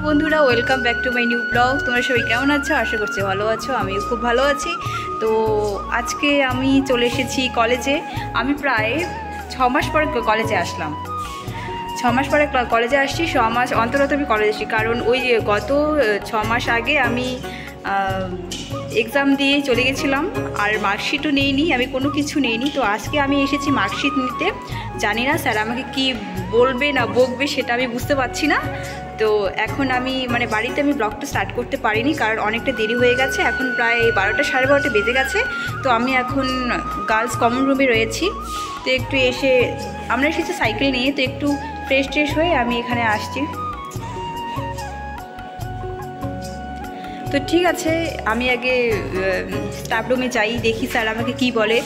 বন্ধুরা, welcome back to my new blog. তোমরা সবাই কেমন আছো? আশা করছি ভালো আছো। আমিও খুব ভালো আছি। তো আজকে আমি চলে এসেছি কলেজে। আমি প্রায় 6 মাস পরে কলেজে আসলাম। 6 মাস পরে কলেজে আসছি। 6 মাস অন্তর আমি কলেজে আসছি, কারণ ওই গত 6 মাস আগে আমি এক্সাম দিয়ে চলে গেছিলাম, আর মার্কশিটও নেইনি, আমি কোনো কিছু নেইনি। তো আজকে আমি এসেছি মার্কশিট নিতে। জানি না স্যার আমাকে কি বলবে না বকবে, সেটা আমি বুঝতে পারছি না। তো এখন আমি বাড়িতে আমি ব্লগটা স্টার্ট করতে পারিনি, কারণ অনেকটা দেরি হয়ে গেছে। এখন প্রায় 12টা সাড়ে 12টা বেজে গেছে। তো আমি এখন গার্লস কমন রুমে রয়েছি। তো একটু আমরা এসেছি সাইকেল নিয়ে। তো একটু ফ্রেশ হয়ে আমি এখানে আসছি। তো ঠিক আছে, আমি আগে স্টাফ রুমে যাই, দেখি স্যার আমাকে কি বলে।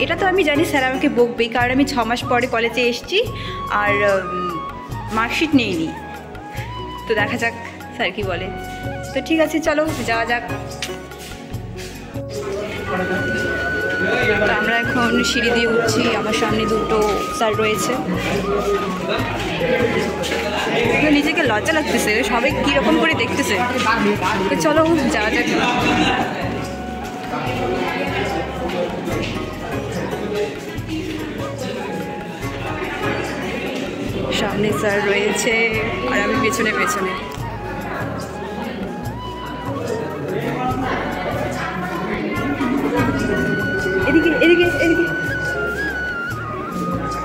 এটা তো আমি জানি স্যার আমাকে বকবেই, কারণ আমি 6 মাস পরে কলেজে এসেছি আর মার্কশিট নেইনি। তো দেখা যাক স্যার কি বলে। তো ঠিক আছে, চলো যাওয়া যাক। তো আমরা এখন সিঁড়ি দিয়ে উঠছি। আমার সামনে দুটো স্যার রয়েছে। নিজেকে লজ্জা লাগতেছে, সবাই কীরকম করে দেখতেছে। তো চলো যাওয়া যাক। সামনে স্যার রয়েছে আর আমি পেছনে। এদিকে।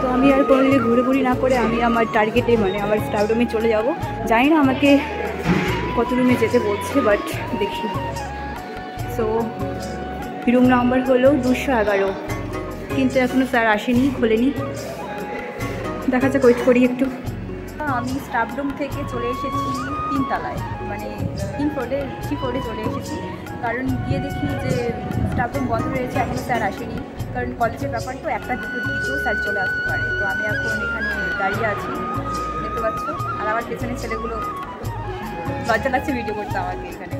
তো আমি আর কোনো দিকে ঘুরি না করে আমি আমার টার্গেটে আমার স্টাফ রুমে চলে যাব। জানি না আমাকে কত রুমে যেতে বলছে, বাট দেখি। সো রুম নাম্বার হলো 211, কিন্তু এখনও স্যার আসেনি, খোলেনি। দেখা যাক, ওয়েট করি একটু। আমি স্টাফ রুম থেকে চলে এসেছি 3 তলায়, 3 ফ্লোরে চলে এসেছি। কারণ গিয়ে দেখি যে স্টাফ রুম বন্ধ রয়েছে, এখনও স্যার আসেনি। কারণ কলেজের ব্যাপার তো, 1টা 2টোর দিকেও স্যার চলে আসতে পারে। তো আমি এখন এখানে দাঁড়িয়ে আছি, দেখতে পাচ্ছ। আর আমার পেছনে ছেলেগুলো লজ্জা লাগছে ভিডিও করতে আমাকে এখানে।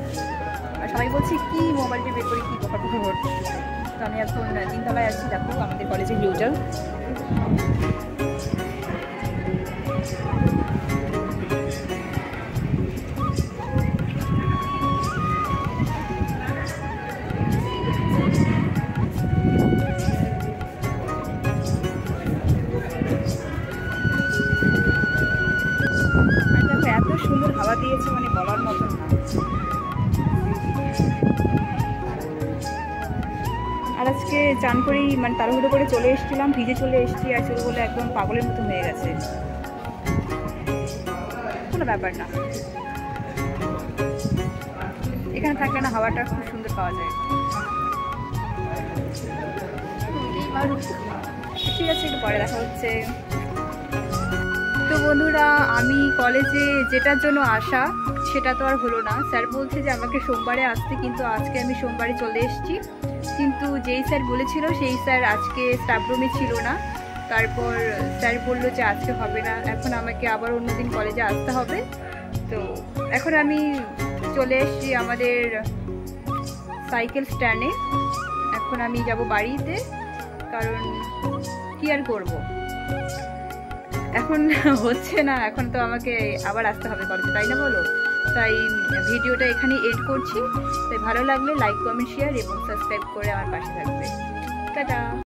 আর সবাই বলছে কি মোবাইলটা বের করে কী বকা করতে। তো আমি এখন 3 তলায় আছি। দেখো আমাদের কলেজের ভিউটা। এত সুন্দর হাওয়া দিয়েছে, বলার মতন না। আর আজকে চান করেই তাড়াহুড়ো করে চলে এসেছিলাম, ভিজে চলে এসেছি। আর চুলগুলো একদম পাগলের মতো হয়ে গেছে। কোনো ব্যাপার না, এখানে থাকলে না হাওয়াটা খুব সুন্দর পাওয়া যায়। ঠিক আছে, একটু পরে দেখা হচ্ছে। তো বন্ধুরা, আমি কলেজে যেটার জন্য আসা সেটা তো আর হলো না। স্যার বলছে যে আমাকে সোমবারে আসতে, কিন্তু আজকে আমি সোমবারে চলে এসেছি। কিন্তু যেই স্যার বলেছিল সেই স্যার আজকে স্টাফ রুমে ছিল না। তারপর স্যার বললো যে আজকে হবে না, এখন আমাকে আবার অন্যদিন কলেজে আসতে হবে। তো এখন আমি চলে এসেছি আমাদের সাইকেল স্ট্যান্ডে। এখন আমি যাব বাড়িতে, কারণ কি আর করবো, এখন হচ্ছে না। এখন তো আমাকে আবার আসতে হবে কলেজে, তাই না বলো? তাই ভিডিওটা এখানে এড করছি। তাই ভালো লাগলে লাইক, কমেন্ট, শেয়ার এবং সাবস্ক্রাইব করে আমার পাশে থাকবে। টাটা।